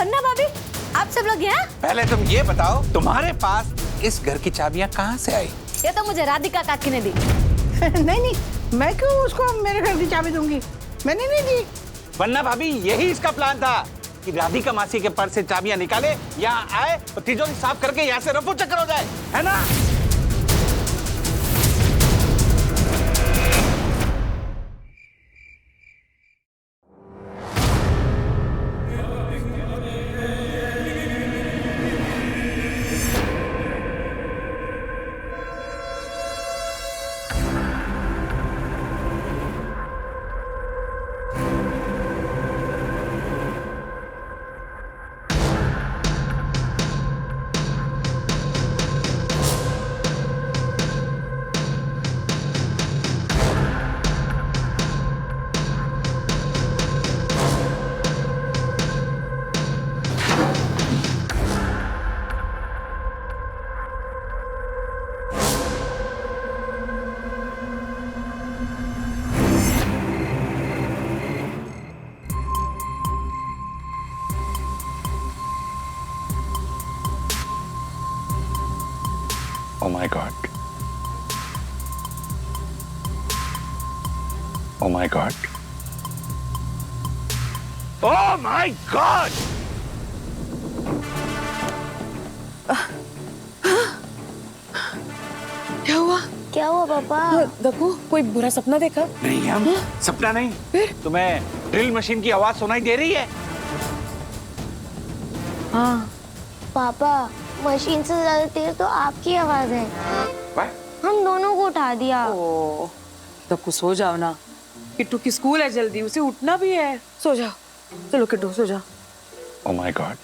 वरना भाभी आप सब लोग यहाँ? पहले तुम ये बताओ, तुम्हारे पास इस घर की चाबियां कहाँ से आई? ये तो मुझे राधिका काकी ने दी। नहीं, मैं क्यों उसको मेरे घर की चाबी दूंगी? मैंने नहीं दी। वरना भाभी यही इसका प्लान था कि राधिका मासी के पर्स से चाबियां निकाले, यहाँ आए और तिजोरी साफ करके यहाँ से रफू चक्कर हो जाए, है ना? Oh my God. Oh my God. Oh my God! क्या हुआ? क्या हुआ पापा? देखो, कोई बुरा सपना देखा? नहीं हम सपना नहीं। फिर? तुम्हें ड्रिल मशीन की आवाज सुनाई दे रही है? हाँ। पापा मशीन से ज्यादा तेज तो आपकी आवाज है। हम दोनों को उठा दिया। ओ, दक्कू सो जाओ ना। किट्टू की स्कूल है जल्दी, उसे उठना भी है। सो जाओ। चलो किट्टू सो जाओ। Oh my God.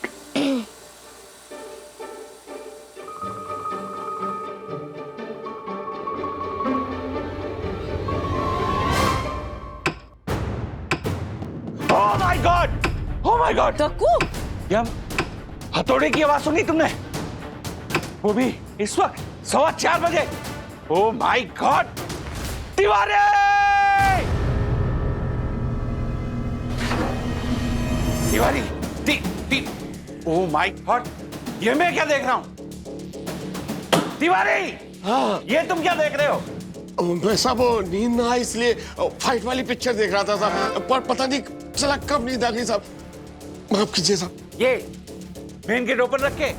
Oh my God! Oh my God! Dakku! यम हथौड़े की आवाज सुनी तुमने? वो भी इस वक्त 4:15 बजे। Oh my God! Tiwari! Tiwari! Oh my God! ये मैं क्या देख रहा हूँ? तिवारी! हाँ। ये तुम क्या देख रहे हो? मैं साहब नींद ना आई इसलिए फाइट वाली पिक्चर देख रहा था साहब, पर पता नहीं चला कब नींद आ गई साहब। माफ कीजिए साहब। ये मेन गेट ओपन रख के,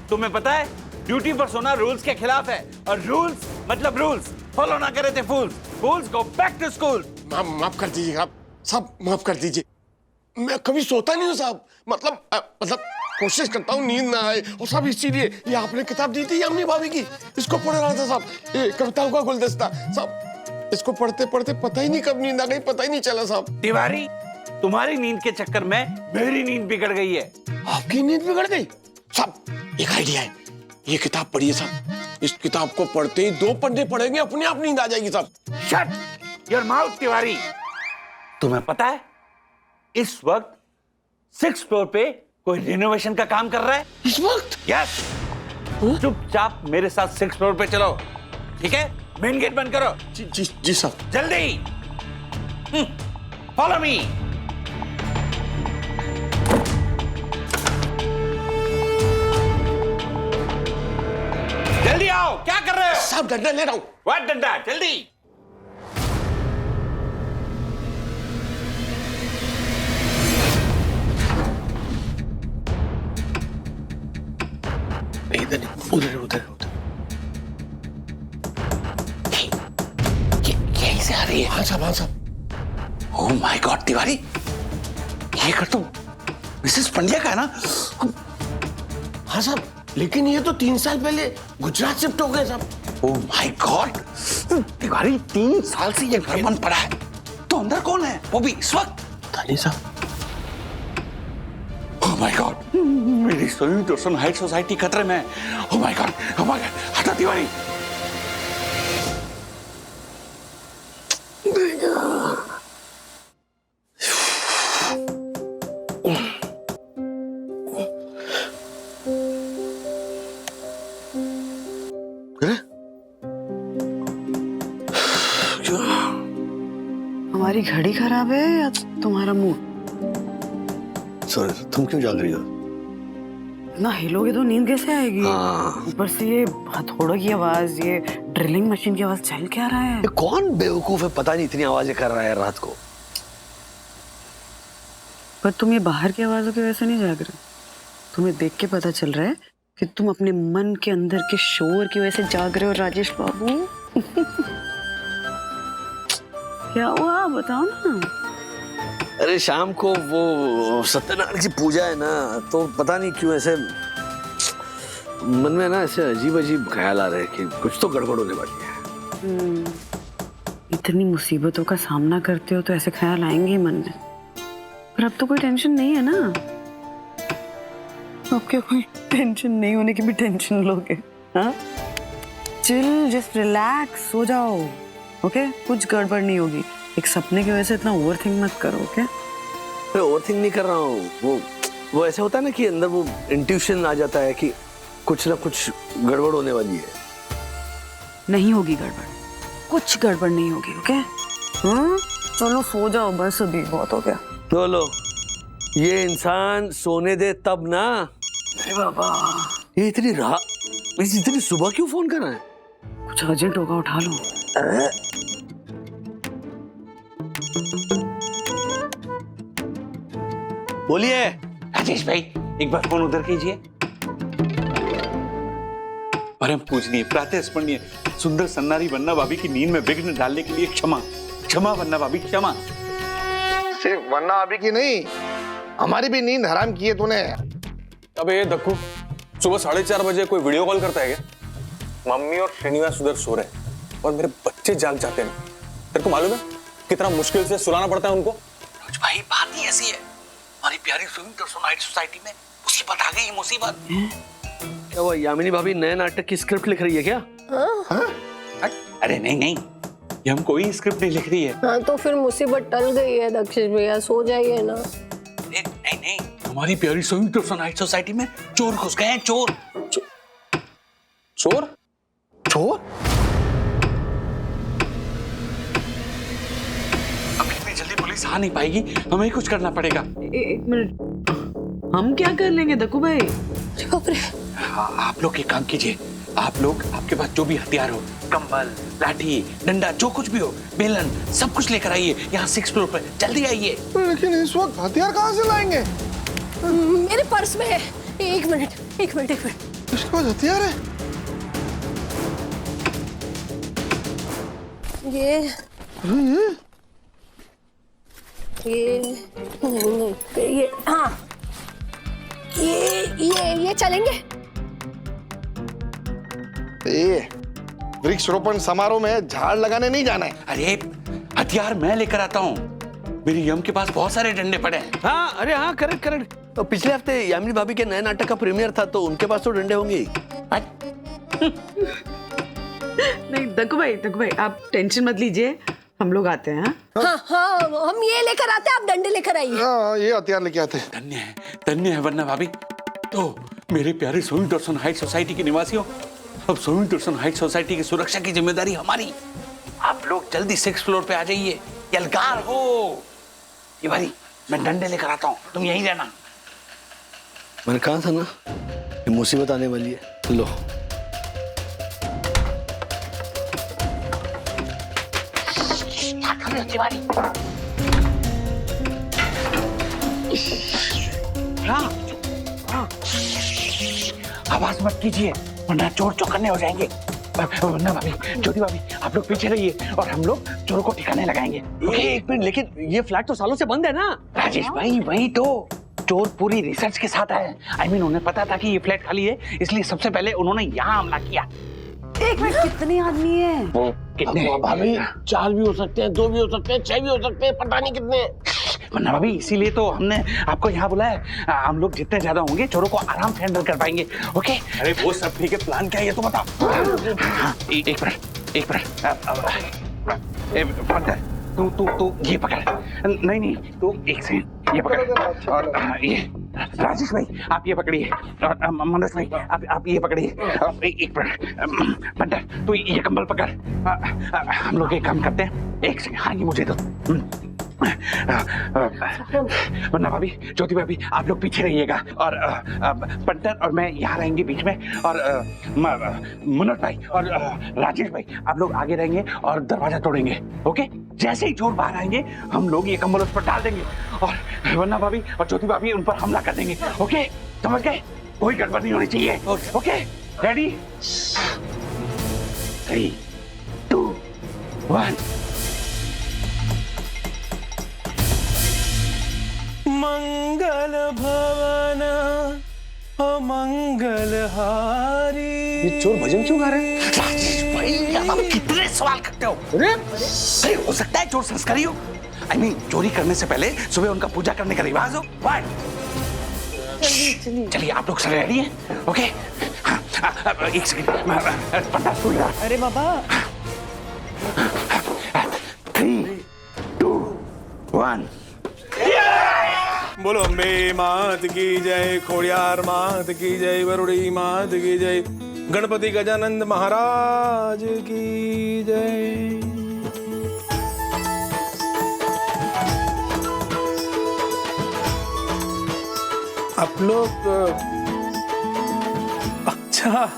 तुम्हें पता है ड्यूटी पर सोना रूल्स के खिलाफ है, और रूल्स मतलब रूल्स फॉलो ना करे थे फूल्स। फूल्स गो बैक टू स्कूल। माफ कर दीजिए साहब, माफ कर दीजिए। मैं कभी सोता नहीं हूँ साहब, मतलब कोशिश करता हूँ नींद ना आए, और सब इसीलिए ये आपने किताब दी थी अम्मी भाभी की, इसको पढ़ रहा था साहब, ये कविताओं का गुलदस्ता साहब। इसको पढ़ते पढ़ते पता ही नहीं कब नींद आ गई, पता ही नहीं चला साहब। तिवारी, तुम्हारी नींद के चक्कर में मेरी नींद बिगड़ गई है। आपकी नींद बिगड़ गई साहब? एक आइडिया है, ये किताब पढ़िए साहब, इस किताब को पढ़ते ही 2 पन्ने पढ़ेंगे, अपने आप नींद आ जाएगी साहब। Shut your mouth Tiwari. तुम्हें पता है इस वक्त 6th फ्लोर पे कोई रिनोवेशन का काम कर रहा है इस वक्त? यस। चुपचाप मेरे साथ 6th फ्लोर पे चलो, ठीक है? मेन गेट बंद करो। जी साहब। जल्दी फॉलो मी। जल्दी आओ, क्या कर रहे हो? साहब डंडा ले रहा हूँ। व्हाट डंडा? जल्दी। इधर नहीं, उधर। यहीं से आ रही है। हाँ साहब। ओह माय गॉड तिवारी, ये कर तुम मिसेस पंड्या का है ना? हाँ साहब, लेकिन ये तो 3 साल पहले गुजरात शिफ्ट हो गए साहब। ओह माय गॉड तिवारी, 3 साल से ये घर बंद पड़ा है, तो अंदर कौन है? वो भी इस वक्त? पता नहीं साहब। ओह माय गॉड, मेरी संयुक्त रोशन हाइट सोसाइटी खतरे में है। ओह माय गॉड, हटा तिवारी। हमारी घड़ी खराब है या तुम्हारा मूड? सॉरी, तुम क्यों जाग रही हो? ना हिलोगे तो नींद कैसे आएगी? हाँ। ऊपर से ये हथौड़ों की आवाज, ये ड्रिलिंग मशीन की आवाज, चल क्या रहा है? ये कौन बेवकूफ है, पता नहीं इतनी आवाजें कर रहा है रात को। पर तुम ये बाहर की आवाजों की वजह से नहीं जाग रहे। तुम्हें देख के पता चल रहा है कि तुम अपने मन के अंदर के शोर की वजह से जाग रहे हो राजेश बाबू। क्या हुआ बताओ ना। अरे शाम को वो सत्यनारायण की पूजा है ना, तो पता नहीं क्यों ऐसे मन में ना ऐसे अजीब अजीब ख्याल आ रहे हैं कि कुछ तो गड़बड़ होने वाली है। इतनी मुसीबतों का सामना करते हो तो ऐसे ख्याल आएंगे ही मन में। पर अब तो कोई टेंशन नहीं है ना। अब क्या कोई टेंशन नहीं होने की भी टेंशन लोगे? हाँ, चिल, जस्ट रिलैक्स, सो जाओ। ओके, कुछ गड़बड़ नहीं होगी। एक सपने की वजह से इतना ओवरथिंक मत करो। ओके? मैं ओवरथिंक नहीं कर रहा हूँ। वो ऐसे होता है ना कि अंदर वो इंट्यूशन आ जाता है कि कुछ ना कुछ गड़बड़ होने वाली है। नहीं होगी गड़बड़, कुछ गड़बड़ नहीं होगी। ओके? हाँ, चलो सो जाओ बस, अभी बहुत हो गया। बोलो, ये इंसान सोने दे तब ना। अरे बाबा, ये इतनी सुबह क्यों फोन कर रहा है? कुछ अर्जेंट होगा, उठा लो। बोलिए। राजेश भाई, एक बार फोन उधर कीजिए। परम पूजनीय, प्रातः स्मरणीय, सुंदर सन्नारी वन्ना भाभी की नींद में विघ्न डालने के लिए क्षमा। क्षमा वन्ना भाभी, क्षमा। सिर्फ वन्ना भाभी की नहीं, हमारी भी नींद हराम की है तूने। अबे ये दक्कू, सुबह 4:30 बजे कोई वीडियो कॉल करता है क्या? मम्मी और श्रीनिवास उधर सो रहे हैं और मेरे बच्चे जाग जाते हैं। तेरे को मालूम है कितना मुश्किल से सुलाना पड़ता है उनको? रोज भाई, बात ही ऐसी है। हमारी प्यारी सुविंदर सोसाइटी में मुसीबत आ गई, मुसीबत। क्या वो यामिनी भाभी नए नाटक की स्क्रिप्ट लिख रही है क्या? अरे नहीं नहीं, ये हम कोई स्क्रिप्ट नहीं लिख रही है। हाँ, तो फिर मुसीबत टल गई है दक्षिश भैया, सो जाइए ना। नहीं नहीं, हमारी प्यारी सुविंदर सोसाइटी में चोर घुस गए हैं। चोर चोर? चोर? अब इतनी जल्दी पुलिस आ नहीं पाएगी, हमें कुछ करना पड़ेगा। एक मिनट, हम क्या कर लेंगे दक्कू भाई? बाप रे। आप लोग एक काम कीजिए, आप लोग, आपके पास जो भी हथियार हो, कंबल, लाठी, डंडा, जो कुछ भी हो, बेलन, सब कुछ लेकर आइए यहाँ 6th फ्लोर पर। जल्दी आइए। लेकिन इस वक्त हथियार कहाँ से लाएंगे? मेरे पर्स में है। एक मिनट। इसके पास हथियार है? ये नहीं, ये हाँ, ये चलेंगे। ये वृक्षारोपण समारोह में झाड़ लगाने नहीं जाना है। अरे हथियार मैं लेकर आता हूँ, मेरी यम के पास बहुत सारे डंडे पड़े हैं। हाँ, अरे हाँ, करेक्ट। तो पिछले हफ्ते यामिनी भाभी के नए नाटक का प्रीमियर था, तो उनके पास तो डंडे होंगे। नहीं दक्कू भाई, आप टेंशन मत लीजिए, हम लोग आते हैं। हाँ, हम ये लेकर आते हैं, आप डंडे लेकर आइए। हाँ, ये हथियार लेके आते हैं। धन्य है वन्ना भाभी। तो मेरे प्यारे सोविंदर हाइट सोसाइटी के निवासियों, अब सोविंदर हाइट सोसाइटी की सुरक्षा की जिम्मेदारी हमारी। आप लोग जल्दी 6th फ्लोर पे आ जाइए, यलगार हो। ये भाई, मैं डंडे लेकर आता हूँ, तुम यहीं रहना। मैंने कहा था ना, ये मुसीबत आने वाली है। लो, आवाज मत कीजिए वरना चोर चौकन्ने हो जाएंगे। वरना भाभी, ज्योति भाभी, आप लोग पीछे रहिए और हम लोग चोर को ठिकाने लगाएंगे। एक मिनट, लेकिन ये फ्लैट तो सालों से बंद है ना। राजेश भाई, वही तो, चोर पूरी रिसर्च के साथ आए। उन्हें पता था कि ये फ्लैट खाली है, इसलिए सबसे पहले उन्होंने यहाँ हमला किया। एक मिनट, कितने आदमी है? वो कितने? भाभी 4 भी हो सकते हैं, 2 भी हो सकते हैं, 6 भी हो सकते हैं, पता नहीं कितने। वरना भाभी, इसीलिए तो हमने आपको यहाँ बुलाया। हम लोग जितने ज्यादा होंगे, चोरों को आराम से हैंडल कर पाएंगे। ओके? अरे वो सब ठीक है, प्लान क्या है ये तो बता। एक मिनट, तू ये पकड़। नहीं, तू एक सेकंड ये पकड़। और ये राजेश भाई, आप ये पकड़िए, और मनोज भाई, आप ये पकड़िए। एक मिनट, पंडित तू ये कंबल पकड़। हम लोग एक काम करते हैं, एक सेकंड। हाँ, ये मुझे दो। वरना भाभी, ज्योति भाभी, आप लोग पीछे रहिएगा और पंटर और मैं यहाँ रहेंगे बीच में, और मनोज भाई और राजेश भाई आप लोग आगे रहेंगे और दरवाजा तोड़ेंगे। ओके, जैसे ही चोर बाहर आएंगे हम लोग ये कंबल उस पर डाल देंगे और वरना भाभी और ज्योति भाभी उन पर हमला कर देंगे। ओके, समझ गए? कोई गड़बड़ नहीं होनी चाहिए। Okay, ready? 3, 2, 1। मंगल भवन मंगल हारी। ये चोर भजन क्यों गा रहे हैं? राजेश भाई, आप कितने सवाल करते हो? अरे हो सकता है चोर संस्कारी हो। I mean, चोरी करने से पहले सुबह उनका पूजा करने का रिवाज हो। चलिए आप लोग रेडी हैं? ओके, एक सेकंड, अरे बाबा। 3, 2, 1। बोलो अम्बे मात की जय, खोड़ियार मात की जय, वरुड़ी मात की जय, गणपति गजानंद महाराज की जय। आप लोग अच्छा,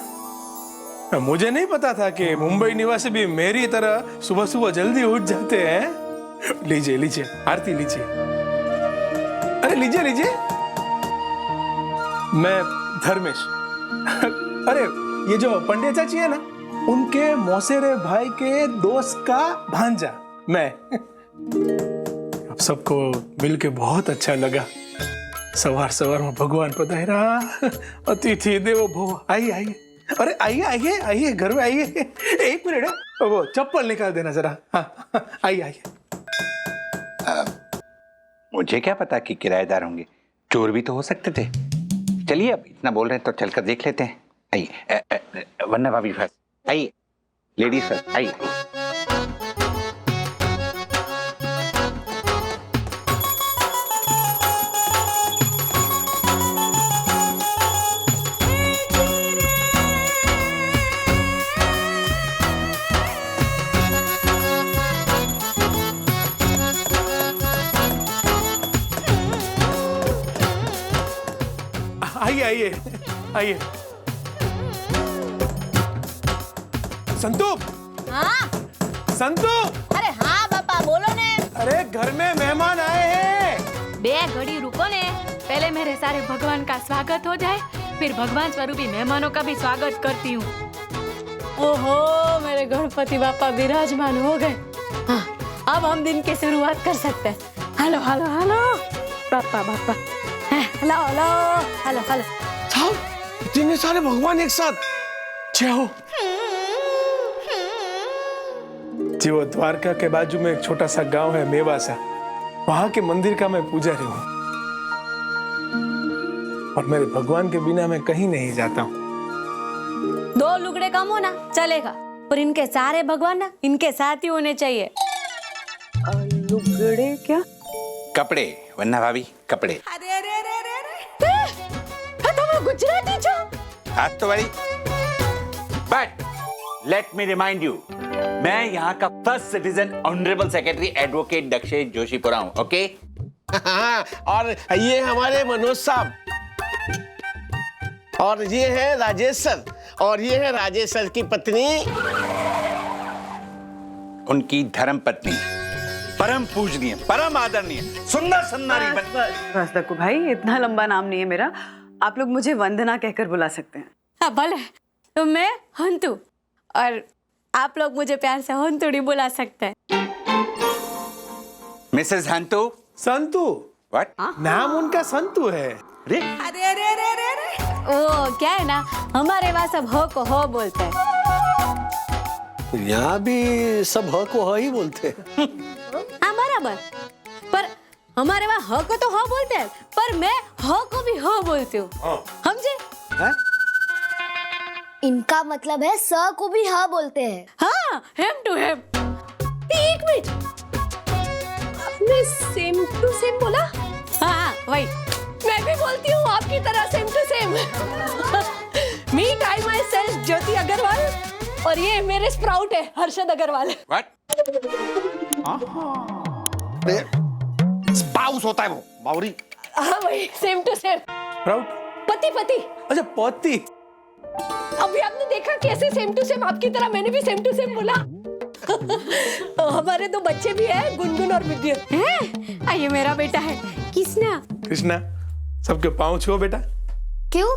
मुझे नहीं पता था कि मुंबई निवासी भी मेरी तरह सुबह सुबह जल्दी उठ जाते हैं। लीजिए लीजिए आरती लीजिए। अरे लीजिए लीजिए। मैं धर्मेश। अरे ये जो पंडित चाची है ना, उनके मौसेरे भाई के दोस्त का भांजा मैं। आप सबको मिलके बहुत अच्छा लगा। सवार सवार में भगवान पधारा, अतिथि देवो भव। आइए आइए, अरे आइए आइए आइए, घर में आइए। एक मिनट है, वो चप्पल निकाल देना जरा। हाँ आइए आइए। मुझे क्या पता कि किराएदार होंगे, चोर भी तो हो सकते थे। चलिए अब इतना बोल रहे हैं तो चलकर देख लेते हैं। आइए, वरना भाभी फर्स्ट। आइए लेडीज फर्स्ट, आइए। आइए आइए आइए। संतू। हाँ? संतू। अरे हाँ पापा, बोलो ने। अरे घर में मेहमान आए हैं। बे घड़ी रुको ने, पहले मेरे सारे भगवान का स्वागत हो जाए, फिर भगवान स्वरूपी मेहमानों का भी स्वागत करती हूँ। ओहो, मेरे गणपति बापा विराजमान हो गए। हाँ, अब हम दिन की शुरुआत कर सकते हैं। हेलो हेलो हेलो बापा बापा, हेलो हेलो हेलो हेलो। साहब, इतने सारे भगवान एक साथ। जय हो। जी, वो द्वारका के बाजू में एक छोटा सा गांव है मेवासा, वहां के मंदिर का मैं पुजारी हूँ। और मेरे भगवान के बिना मैं कहीं नहीं जाता हूँ। 2 लुगड़े कम होना चलेगा, पर इनके सारे भगवान ना इनके साथ ही होने चाहिए। लुगड़े क्या? कपड़े, वरना भाभी कपड़े। अरे अरे अरे अरे, तुम गुजराती छो? हाथ तो भाई। But let me remind you, मैं यहाँ का first citizen honourable secretary advocate Dakshesh Joshipura हूँ। ओके? और ये हमारे मनोज साहब, और ये है राजेश सर, और ये है राजेश सर की पत्नी, उनकी धर्म पत्नी, परम पूजनीय, परम आदरणीय, सुंदर सन्नारी बस दक्कू भाई, इतना लंबा नाम नहीं है मेरा। आप लोग मुझे वंदना कहकर बुला सकते हैं। हाँ भले, तो मैं हंतु, और आप लोग मुझे प्यार से हंतुड़ी बुला सकते हैं। मिसेस हंतु। संतू। व्हाट? नाम उनका संतू है। अरे अरे अरे अरे अरे अरे, वो क्या है ना, हमारे वहाँ सब हो को हो बोलते हैं। यहाँ भी सब ह को ह ही बोलते हैं। हाँ बराबर, पर हमारे वहाँ ह को तो ह बोलते हैं, पर मैं ह को भी ह बोलती हूँ। समझे? इनका मतलब है स को भी ह बोलते हैं। हाँ, हेम टू हेम। एक मिनट, आपने सेम टू सेम बोला? हाँ वही। मैं भी बोलती हूँ आपकी तरह same to same. Meet I myself Jyoti Agarwal, और ये मेरे स्प्राउट है हर्षद अग्रवाल। व्हाट? स्पाउस होता है वो, बावरी। हाँ वही, सेम टू सेम। राउट। पति पति। अच्छा पति। अभी आपने देखा कैसे सेम टू सेम, आपकी तरह मैंने भी सेम टू सेम बोला। हमारे दो बच्चे भी हैं, गुनगुन और विद्युत। ये मेरा बेटा है कृष्णा। कृष्णा, सबके पाँव छुओ बेटा। क्यों?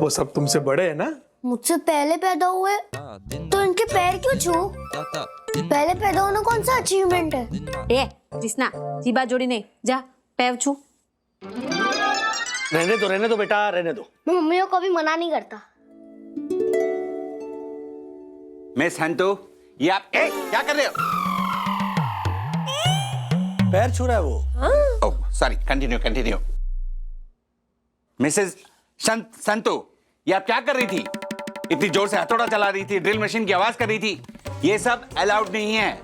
वो सब तुमसे बड़े है ना। मुझसे पहले पैदा हुए तो इनके पैर क्यों छू? पहले पैदा होना कौन सा अचीवमेंट है? ए कृष्णा, जीबा जोड़ी नहीं, जा पैर छू। रहने दो बेटा, रहने दो। मैं मम्मी को कभी मना नहीं करता। मिस हंटू, ये आप क्या कर रहे हो? पैर छू रहा है वो। Oh sorry, continue. Mrs Santu, ये आप क्या कर रही थी? इतनी जोर से हथौड़ा चला रही थी, ड्रिल मशीन की आवाज कर रही थी। ये सब अलाउड नहीं है।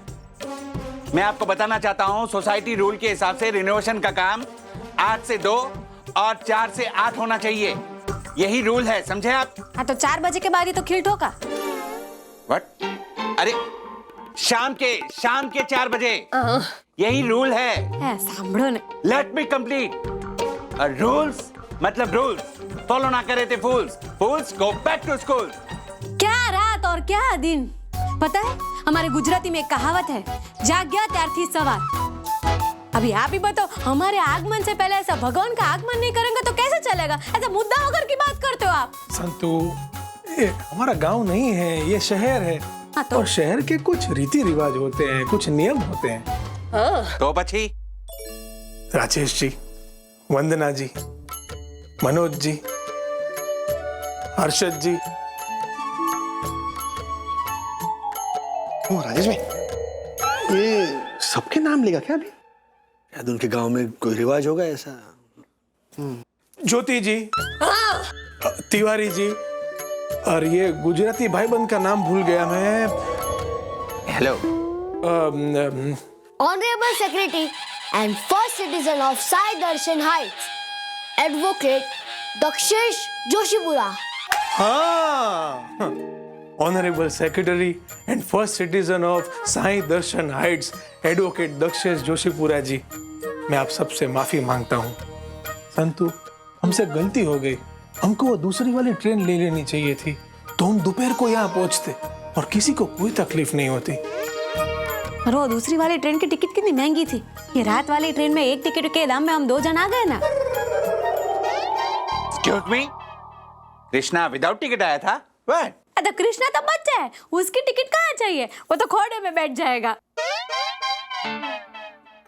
मैं आपको बताना चाहता हूं, सोसाइटी रूल के हिसाब से रिनोवेशन का काम 8 से 2 और 4 से 8 होना चाहिए। यही रूल है, समझे आप? हाँ तो 4 बजे के बाद ही तो खिल ठोका। व्हाट? अरे शाम के 4 बजे, यही रूल है। सांभळो ने। Let me complete. रूल्स मतलब रूल्स, फॉलो ना करे थे फूल्स गो बैक टू स्कूल। क्या रात और क्या दिन। पता है हमारे गुजराती में एक कहावत है, जाग्या त्यारथी सवार। अभी आप ही बताओ, हमारे आगमन से पहले ऐसा भगवान का आगमन नहीं करेंगे तो कैसे चलेगा? ऐसा मुद्दा होकर की बात करते हो आप। संतू, ये हमारा गांव नहीं है, ये शहर है। हाँ तो? और शहर के कुछ रीति रिवाज होते हैं, कुछ नियम होते हैं। तो बच्ची, राजेश जी, वंदना जी, मनोज जी, हर्षद जी। ओ राजेश भाई, ये सबके नाम लेगा क्या अभी? शायद उनके गांव में कोई रिवाज होगा ऐसा। ज्योति जी, तिवारी जी, और ये गुजराती भाईबंद का नाम भूल गया मैं। Hello. Honorable Secretary and first citizen of Sai Darshan Heights, Advocate Dakshish Joshipura. हाँ, honourable secretary and first citizen of Sai Darshan heights, advocate Dakshesh Joshipura ji, मैं आप सबसे माफी मांगता हूँ। संतू, हमसे गलती हो गई। हमको वो दूसरी वाली ट्रेन ले लेनी चाहिए थी, तो हम दोपहर को यहाँ पहुँचते और किसी को कोई तकलीफ नहीं होती। पर वो दूसरी वाली ट्रेन की टिकट कितनी महंगी थी। ये रात वाली ट्रेन में एक टिकट के दाम में हम 2 जन आ गए ना। Excuse me, Krishna without ticket आया था? व्हाट? तो कृष्णा तो बच्चा है, उसकी टिकट कहाँ चाहिए? वो तो खोड़े में बैठ जाएगा।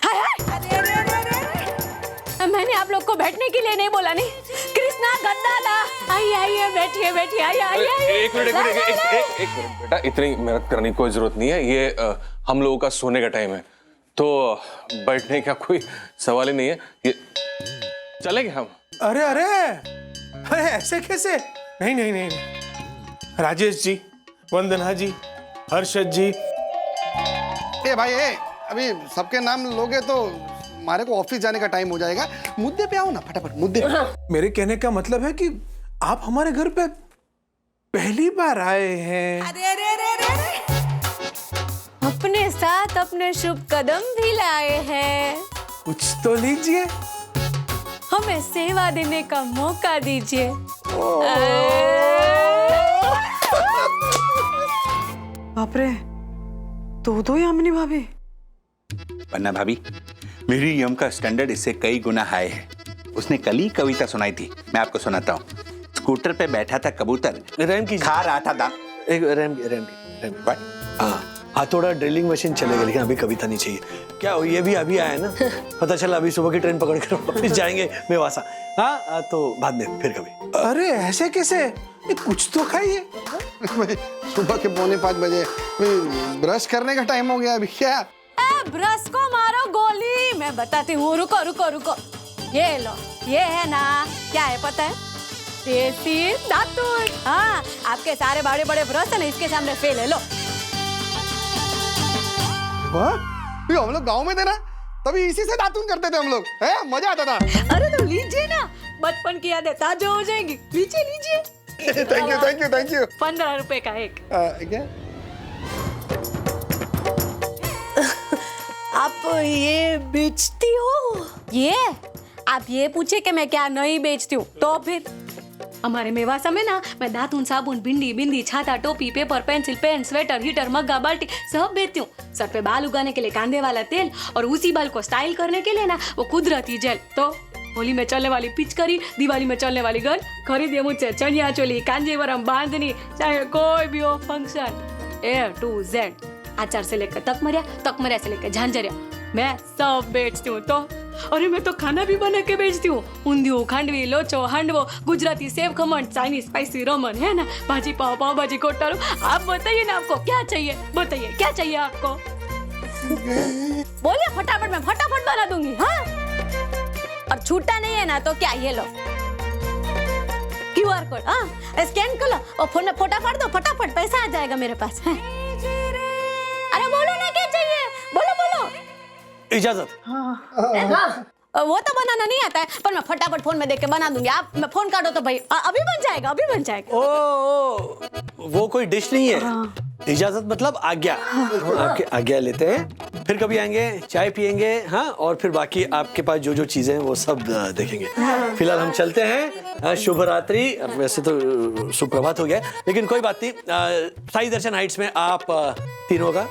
हाय हाय, मैंने आप लोग को बैठने के लिए नहीं बोला नहीं। कृष्णा गद्दा ला, आइए बैठिए आइए। एक मिनट बेटा, इतनी मेहनत करने की कोई जरूरत नहीं है। ये हम लोगों का सोने का टाइम है, तो बैठने का कोई सवाल ही नहीं है। ये चलेंगे हम। अरे ऐसे कैसे? नहीं। राजेश जी, वंदना जी, हर्षद जी। ए भाई, अभी सबके नाम लोगे तो हमारे को ऑफिस जाने का टाइम हो जाएगा। मुद्दे पे आओ ना, फटाफट मुद्दे पे। मेरे कहने का मतलब है कि आप हमारे घर पे पहली बार आए हैं। अरे अपने साथ अपने शुभ कदम भी लाए हैं। कुछ तो लीजिए, हमें सेवा देने का मौका दीजिए। बाप रे, दो यामिनी भाभी। पन्ना भाभी, मेरी यम का स्टैंडर्ड इससे कई गुना हाई है। उसने कल ही कविता सुनाई थी, मैं आपको सुनाता हूँ। स्कूटर पे बैठा था कबूतर, रैम की खा रहा था दाम। एक रैम हाँ, थोड़ा ड्रिलिंग मशीन चलेगा, लेकिन अभी कविता नहीं चाहिए। क्या हो, ये भी अभी आया ना। पता चला अभी सुबह की ट्रेन पकड़ कर वापस जाएंगे मेवासा। हाँ तो बाद में फिर कभी। अरे ऐसे कैसे? ये कुछ तो खाइए। सुबह के 4:45 बजे ब्रश करने का टाइम हो गया अभी। क्या ब्रश को मारो गोली, मैं बताती हूँ। रुको। ये लो, ये है ना, क्या है पता है? देसी दातुन। हाँ, आपके सारे बड़े बड़े ब्रश है ना, इसके सामने फेल है। लो। वाह, हम लोग गांव में थे ना, तभी इसी से दातुन करते थे हम लोग, है? मजा आता था। अरे तो लीजिए ना, बचपन की यादें ताजा हो जाएंगी। लीजिए। Thank you. 15 रुपए का एक। क्या? आप ये बेचती हो? ये आप ये पूछे कि मैं क्या नहीं बेचती हूँ तो फिर हमारे मेवासा में ना मैं दातून साबुन भिंडी बिंदी छाता टोपी paper pencil pen sweater heater मग्गा बाल्टी सब बेचती हूँ। सर पे बाल उगाने के लिए कांदे वाला तेल और उसी बाल को स्टाइल करने के लिए ना वो कुदरती जेल। तो होली में चलने वाली पिचकारी, दिवाली में चलने वाली गन खरीदिए मुझसे। चनिया चोली, कांजीवरम बांधनी, चाहे कोई भी हो फंक्शन, A to Z, आचार से लेकर तकमरिया से लेकर झांझरिया मैं सब बेचती हूँ। तो अरे मैं तो खाना भी बना के बेचती हूँ। Undhiyu, khandvi, locho, handvo, Gujarati sev khaman, Chinese spicy ramen है ना, भाजी पाव, पाव भाजी कोटारू। आप बताइए ना आपको क्या चाहिए, बताइए क्या चाहिए आपको। बोलिए फटाफट, मैं फटाफट बना दूंगी। हाँ और छूटा नहीं है ना तो क्या, ये लो QR कोड, हाँ स्कैन कर लो और फोन में फोटा फाड़ दो, फटाफट पैसा आ जाएगा मेरे पास। है अरे बोलो ना क्या चाहिए, बोलो बोलो। इजाजत। वो तो बनाना नहीं आता है पर मैं फटाफट फोन में देख के बना दूंगी। आप मैं फोन काटो तो भाई अभी बन जाएगा, अभी बन जाएगा। ओ वो कोई डिश नहीं है। इजाजत मतलब आज्ञा। आपकी आज्ञा लेते हैं, फिर कभी आएंगे, चाय पियेंगे, हाँ, और फिर बाकी आपके पास जो जो चीजें हैं वो सब देखेंगे। फिलहाल हम चलते हैं। शुभ रात्रि। वैसे तो सुप्रभात हो गया, लेकिन कोई बात नहीं। साई दर्शन हाइट्स में आप तीनों का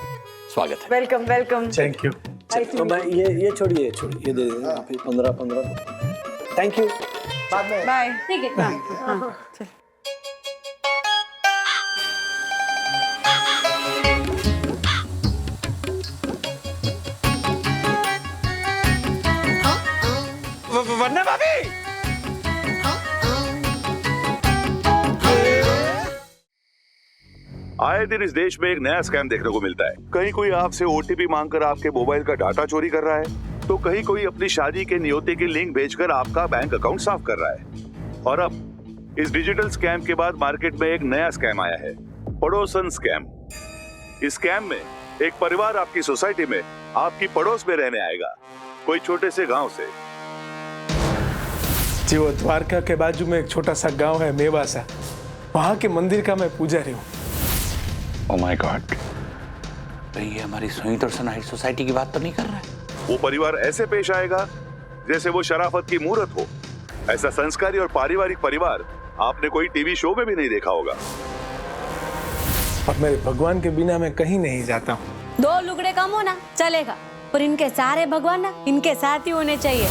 स्वागत है। Welcome welcome. Thank you. तो मैं ये छोड़िए ये दे देना, 15 थैंक यू। बाय। ठीक है। वरना भाभी आए दिन इस देश में एक नया स्कैम देखने को मिलता है। कहीं कोई आपसे OTP मांगकर आपके मोबाइल का डाटा चोरी कर रहा है, तो कहीं कोई अपनी शादी के न्योते की लिंक भेजकर आपका बैंक अकाउंट साफ कर रहा है। और अब इस डिजिटल स्कैम के बाद मार्केट में एक नया स्कैम आया है, पड़ोसन स्कैम। इस स्कैम में एक परिवार आपकी सोसाइटी में आपकी पड़ोस में रहने आएगा, कोई छोटे से गाँव से। जी वो द्वारका के बाजू में एक छोटा सा गांव है मेवासा, वहां के मंदिर का मैं पुजारी हूँ। ओह माय गॉड, भाई ये हमारी साई दर्शन हाइट सोसाइटी की बात तो नहीं कर रहा है? वो परिवार ऐसे पेश आएगा जैसे वो शराफत की मूरत हो। ऐसा संस्कारी और पारिवारिक परिवार आपने कोई टीवी शो में भी नहीं देखा होगा। और मेरे भगवान के बिना मैं कहीं नहीं जाता हूँ। 2 लुगड़े कम हो ना चलेगा, पर इनके सारे भगवान ना इनके साथ ही होने चाहिए।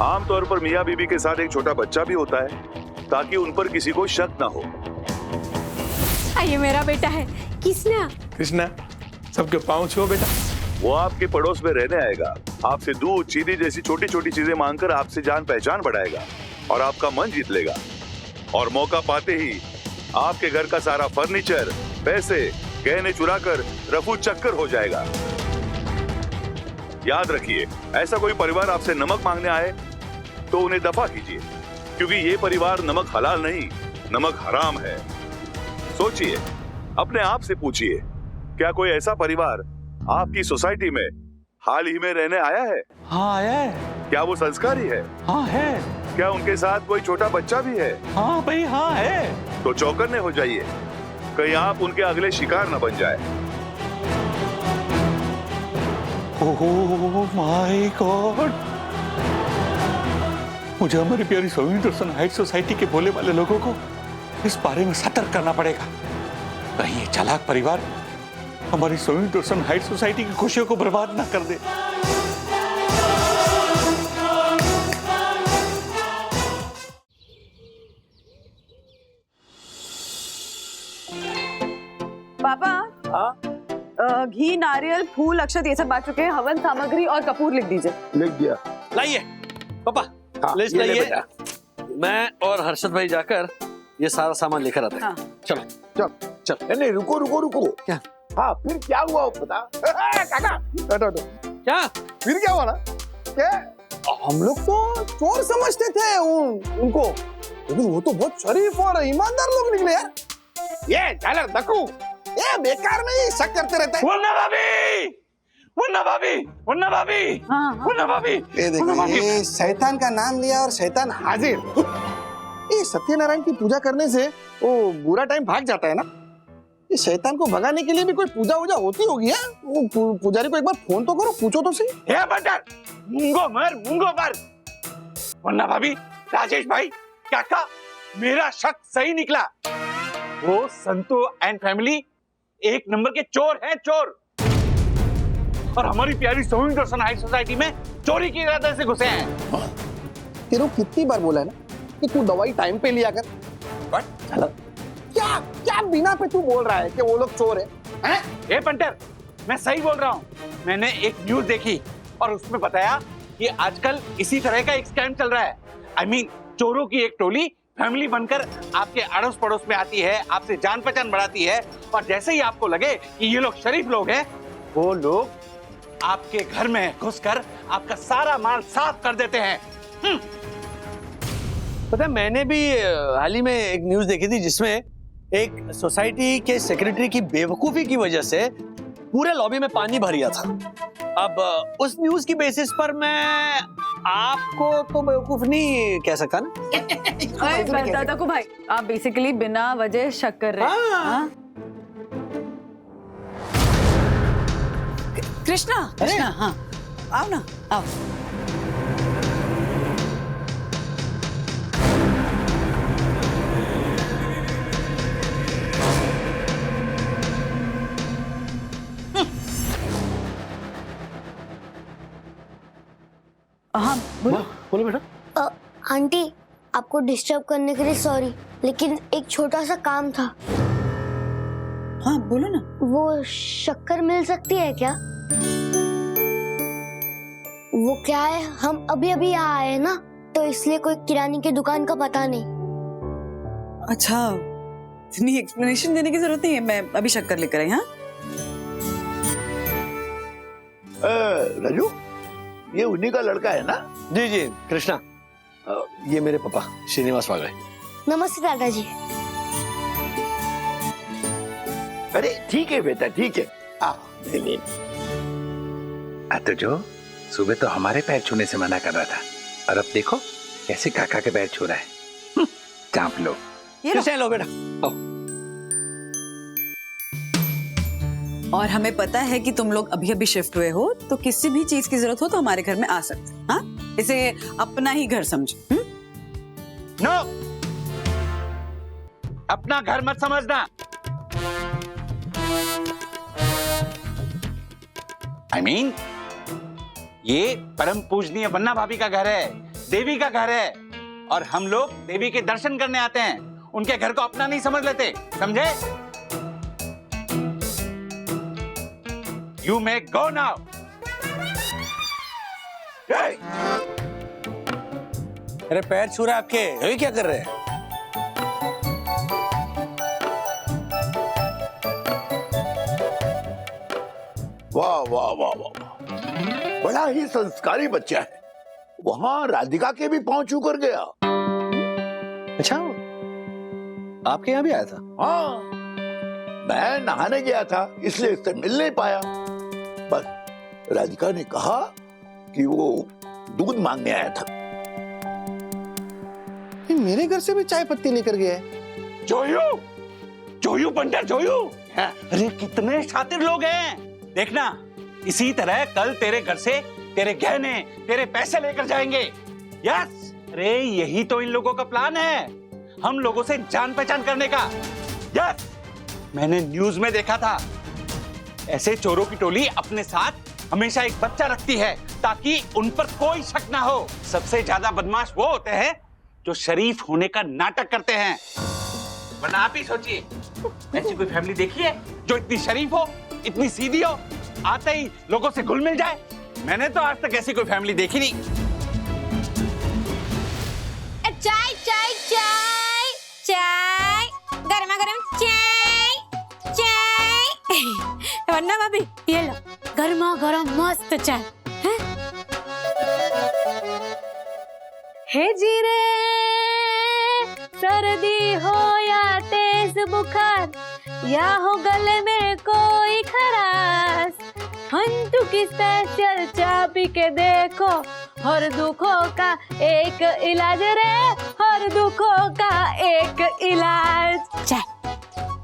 आमतौर पर मियाँ बीबी के साथ एक छोटा बच्चा भी होता है ताकि उन पर किसी को शक ना हो। ये मेरा बेटा है कृष्णा। कृष्णा, सबके पाँव छुओ बेटा। वो आपके पड़ोस में रहने आएगा, आपसे दूध चीनी जैसी छोटी छोटी चीजें मांगकर आपसे जान पहचान बढ़ाएगा और आपका मन जीत लेगा। और मौका पाते ही आपके घर का सारा फर्नीचर, पैसे, गहने चुराकर रफू चक्कर हो जाएगा। याद रखिए, ऐसा कोई परिवार आपसे नमक मांगने आए तो उन्हें दफा कीजिए, क्योंकि ये परिवार नमक हलाल नहीं, नमक हराम है। सोचिए, अपने आप से पूछिए, क्या कोई ऐसा परिवार आपकी सोसाइटी में हाल ही में रहने आया है? हाँ आया है। क्या वो संस्कारी है? हाँ है। क्या उनके साथ कोई छोटा बच्चा भी है? हाँ भाई हाँ है। तो चौकन्ने हो जाइए, कहीं आप उनके अगले शिकार न बन जाए। ओह माय गॉड, मुझे हमारी प्यारी साई दर्शन हाइट सोसाइटी के भोले वाले लोगों को इस बारे में सतर्क करना पड़ेगा। कहीं ये चालाक परिवार हमारी साई दर्शन हाइट सोसाइटी की खुशियों को बर्बाद ना कर दे। पापा, घी, नारियल, फूल, अक्षत ये सब बांट चुके हैं। हवन सामग्री और कपूर लिख दीजिए। लिख दिया। लाइए पापा, लिस्ट ये ले लाइए। बेटा। मैं और हर्षद भाई जाकर ये सारा सामान लेकर आते हैं। हाँ। चलो चल चल। नहीं, रुको रुको रुको। क्या? हाँ, फिर क्या हुआ वो बता। काका, हटो। क्या? फिर क्या हुआ ना? क्या? हम लोग तो चोर समझते थे उनको, लेकिन वो तो बहुत शरीफ और ईमानदार लोग निकले यार। ये झालर दक्कू, ये बेकार नहीं शक करते रहते हैं। वन्ना भाभी, वन्ना भाभी, वन्ना भाभी, वन्ना भाभी। ये देखिए, शैतान का नाम लिया और शैतान हाजिर। ये सत्यनारायण की पूजा करने से वो बुरा टाइम भाग जाता है ना। ये शैतान को भगाने के लिए भी कोई पूजा वूजा होती होगी है? वो पुजारी को एक बार फोन तो करो, पूछो तो सही। हे बंटर, मूंगो मर। वरना भाभी, राजेश भाई, क्या कहा? मेरा शक सही निकला। वो संतू एंड फैमिली एक नंबर के चोर हैं, चोर। और हमारी प्यारी सोहिनी दर्शन हाई सोसाइटी में चोरी के इरादे से घुसे हैं। तेरे को कितनी बार बोला है ना कि तू दवाई टाइम पे लिया कर। बट क्या क्या बिना पे तू बोल रहा है कि वो लोग चोर हैं? ए पंटर, मैं सही बोल रहा हूँ। मैंने एक न्यूज देखी और उसमें बताया कि आजकल इसी तरह का एक स्कैम चल रहा है। I mean, चोरों की एक टोली फैमिली बनकर आपके अड़ोस पड़ोस में आती है, आपसे जान पहचान बढ़ाती है, और जैसे ही आपको लगे कि ये लोग शरीफ लोग हैं, वो लोग आपके घर में घुसकर आपका सारा माल साफ कर देते हैं। पता है, मैंने भी हाल ही में एक न्यूज देखी थी जिसमें एक सोसाइटी के सेक्रेटरी की बेवकूफी की वजह से पूरे लॉबी में पानी भर गया था। अब उस न्यूज की बेसिस पर मैं आपको तो बेवकूफ नहीं कह सकता ना। दादा को भाई, आप बेसिकली बिना वजह शक कर रहे हैं। हाँ? कृष्णा, हाँ, आओ ना, आओ। हाँ, बोलो बेटा। आंटी, आपको डिस्टर्ब करने के लिए सॉरी, लेकिन एक छोटा सा काम था। हाँ, बोलो ना। वो शक्कर मिल सकती है क्या? वो क्या है, हम अभी अभी यहाँ आए ना, तो इसलिए कोई किराने की दुकान का पता नहीं। अच्छा, इतनी एक्सप्लेनेशन देने की जरूरत नहीं है, मैं अभी शक्कर लेकर आई। हाँ राजू, ये उन्हीं का लड़का है ना? जी जी, कृष्णा, ये मेरे पापा श्रीनिवास वागले। नमस्ते दादाजी। अरे ठीक है बेटा, ठीक है। तो जो सुबह तो हमारे पैर छूने से मना कर रहा था, और अब देखो कैसे काका के पैर छू रहा है। चाप लो। लो बेटा, आओ। और हमें पता है कि तुम लोग अभी अभी शिफ्ट हुए हो, तो किसी भी चीज की जरूरत हो तो हमारे घर में आ सकते हैं। हाँ, इसे अपना ही घर समझो। नो, अपना घर मत समझना। I mean, ये परम पूजनीय बन्ना भाभी का घर है, देवी का घर है, और हम लोग देवी के दर्शन करने आते हैं, उनके घर को अपना नहीं समझ लेते, समझे? You may go now. अरे पैर छू रहे आपके, ये क्या कर रहे हैं? वाह वाह वाह वाह, बड़ा ही संस्कारी बच्चा है। वहां राधिका के भी पांव छू कर गया। अच्छा, आपके यहाँ भी आया था? हाँ, मैं नहाने गया था, इसलिए इससे मिल नहीं पाया। बस राधिका ने कहा कि वो दूध मांगने आया था। ये मेरे घर से भी चाय पत्ती लेकर गया है। जोयू पंडित जोयू, अरे कितने शातिर लोग हैं। देखना, इसी तरह कल तेरे घर से तेरे गहने, तेरे पैसे लेकर जाएंगे। यस, अरे यही तो इन लोगों का प्लान है, हम लोगों से जान पहचान करने का। यस, मैंने न्यूज में देखा था, ऐसे चोरों की टोली अपने साथ हमेशा एक बच्चा रखती है ताकि उन पर कोई शक ना हो। सबसे ज्यादा बदमाश वो होते हैं जो शरीफ होने का नाटक करते हैं। वरना आप ही सोचिए, ऐसी कोई फैमिली देखी है जो इतनी शरीफ हो, इतनी सीधी हो, आते ही लोगों से घुल मिल जाए? मैंने तो आज तक ऐसी कोई फैमिली देखी नहीं। चाय चाय चाय चाय, गर्मा गर्म चाय चाय। वरना भाभी, ये लो गर्मा गर्म मस्त चाय। हे जीरे, सर्दी हो या तेज बुखार, या हो गले में कोई खराश, हंटू की स्पेशल चाय पी के देखो, हर दुखों का एक इलाज रे, हर दुखों का एक इलाज। चाय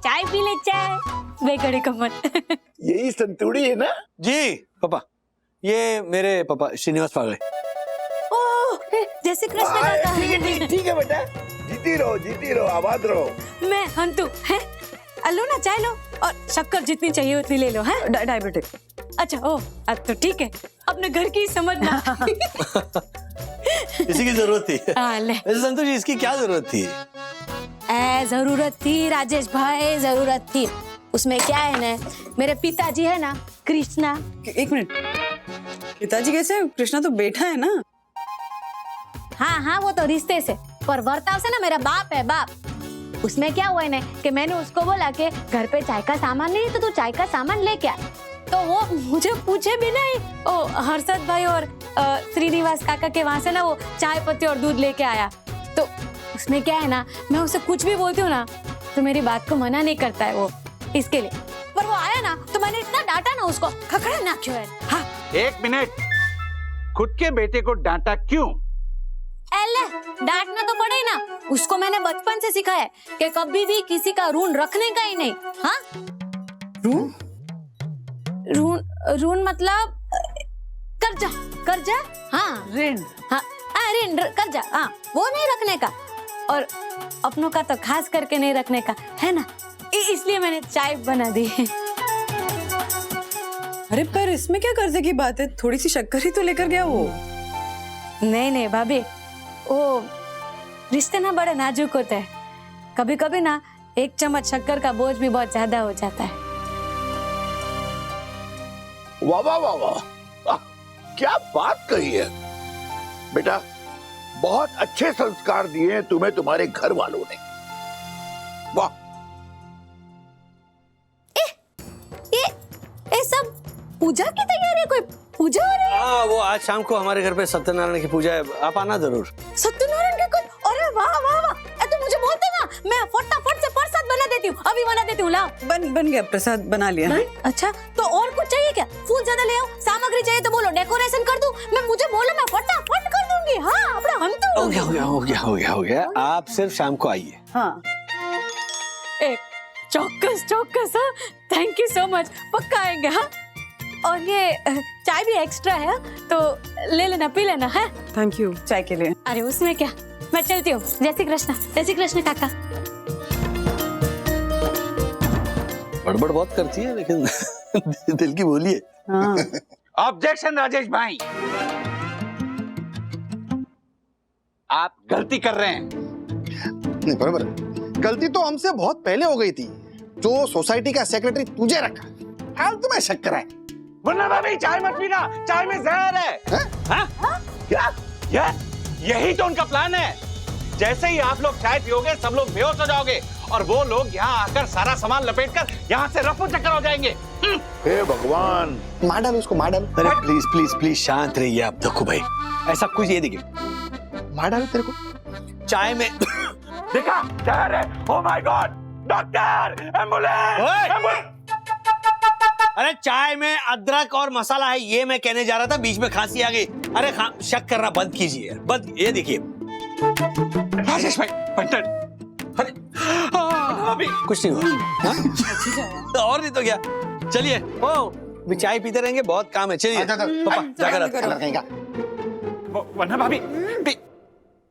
चाय पी ले चाय। बेगड़े कमल। यही संतुड़ी है ना? जी पापा, ये मेरे पापा श्रीनिवास पागले। ओह, जय श्री कृष्ण काका। ठीक है बेटा, जीती रहो, आबाद रहो। मैं हंतु है। लो ना चाय लो, और शक्कर जितनी चाहिए उतनी ले लो। है डायबिटिक। अच्छा ओ, अब तो ठीक है, अपने घर की समझना। इसी की जरूरत थी। ले। वैसे संतोष जी, इसकी क्या जरूरत थी? जरूरत थी राजेश भाई, जरूरत थी। उसमें क्या है ना, मेरे पिताजी है ना कृष्णा। एक मिनट, पिताजी कैसे? कृष्णा तो बेटा है ना। हाँ, वो तो रिश्ते से, पर बर्ताव से ना मेरा बाप है, बाप। उसमें क्या हुआ है ना कि मैंने उसको बोला कि घर पे चाय का सामान नहीं तो तू चाय का सामान लेके आ। तो वो मुझे पूछे भी नहीं, ओ हर्षद भाई और श्रीनिवास काका के वहां से ना वो चाय पत्ती और दूध लेके आया। तो उसमें क्या है ना, मैं उसे कुछ भी बोलती हूँ ना तो मेरी बात को मना नहीं करता है वो, इसके लिए। पर वो आया ना तो मैंने इतना डांटा ना उसको, खखड़ा ना क्यों है। हाँ, 1 मिनट, खुद के बेटे को डांटा क्यों? डांटना तो पड़े ना, उसको मैंने बचपन से सिखाया है कि कभी भी किसी का ऋण रखने का ही नहीं। हाँ, ऋण मतलब कर्जा। हाँ, ऋण। हाँ, ऋण कर्जा, हाँ, वो नहीं रखने का, और अपनों का तो खास करके नहीं रखने का, है ना। इसलिए मैंने चाय बना दी। अरे पर इसमें क्या कर्जे की बात है? थोड़ी सी शक्कर ही तो लेकर गया वो। नहीं भाभी, वो रिश्ते ना बड़े नाजुक होते हैं। कभी कभी ना 1 चम्मच शक्कर का बोझ भी बहुत ज्यादा हो जाता है। वाह वाह वाह वाह, क्या बात कही है बेटा। बहुत अच्छे संस्कार दिए हैं तुम्हें तुम्हारे घर वालों ने। वाह। ये सब पूजा की तैयारी है? कोई पूजा हो रही है? हाँ, वो आज शाम को हमारे घर पे सत्यनारायण की पूजा है, आप आना जरूर। सत्यनारायण की कुछ? अरे वाह वाह वाह, तो मुझे बोलते ना, मैं फटाफट से प्रसाद बना देती हूँ, अभी बना देती हूँ। लाओ। बन गया, प्रसाद बना लिया। अच्छा, तो और कुछ चाहिए क्या? फूल ज्यादा ले आओ, सामग्री चाहिए तो बोलो, डेकोरेशन कर दूं मैं? मुझे बोलो, मैं फटाफट कर दूंगी। हाँ, अपना हम तो हो गया। आप सिर्फ शाम को आइए। हाँ, चौक्कस। थैंक यू सो मच, पक्का आएंगे। हाँ, और ये चाय भी एक्स्ट्रा है तो ले लेना, पी लेना है। थैंक यू चाय के लिए। अरे उसमें क्या, मैं चलती हूँ। जय श्री कृष्ण काका। बड़बड़ बहुत करती है लेकिन दिल की बोली है। हाँ। ऑब्जेक्शन राजेश भाई, आप गलती कर रहे हैं। नहीं, बराबर। गलती तो हमसे बहुत पहले हो गई थी। जो सोसाइटी का सेक्रेटरी तुझे रखा, हाल तुम्हें शक कराए। वरना भाभी चाय मत पीना, चाय में जहर है। हाँ? क्या? यही तो उनका प्लान है। जैसे ही आप लोग चाय पियोगे सब लोग बेहोश हो जाओगे और वो लोग यहाँ आकर सारा सामान लपेटकर यहाँ से रफू चक्कर हो जाएंगे। हे भगवान, मार डालो उसको, मार डालो। अरे प्लीज शांत रहिए आप। देखो भाई, ऐसा कुछ, ये देखिए, मार डालो तेरे को। चाय में देखा, जहर है। Oh my God, doctor, ambulance. अरे चाय में अदरक और मसाला है, ये मैं कहने जा रहा था, बीच में खांसी आ गई। अरे शक करना बंद कीजिए, बंद। ये देखिए राजेश भाई, पंटन, अभी कुछ नहीं हुआ। और नहीं तो क्या, चलिए। ओ चाय पीते रहेंगे, बहुत काम है। चलिए पापा, जाकर वरना भाभी।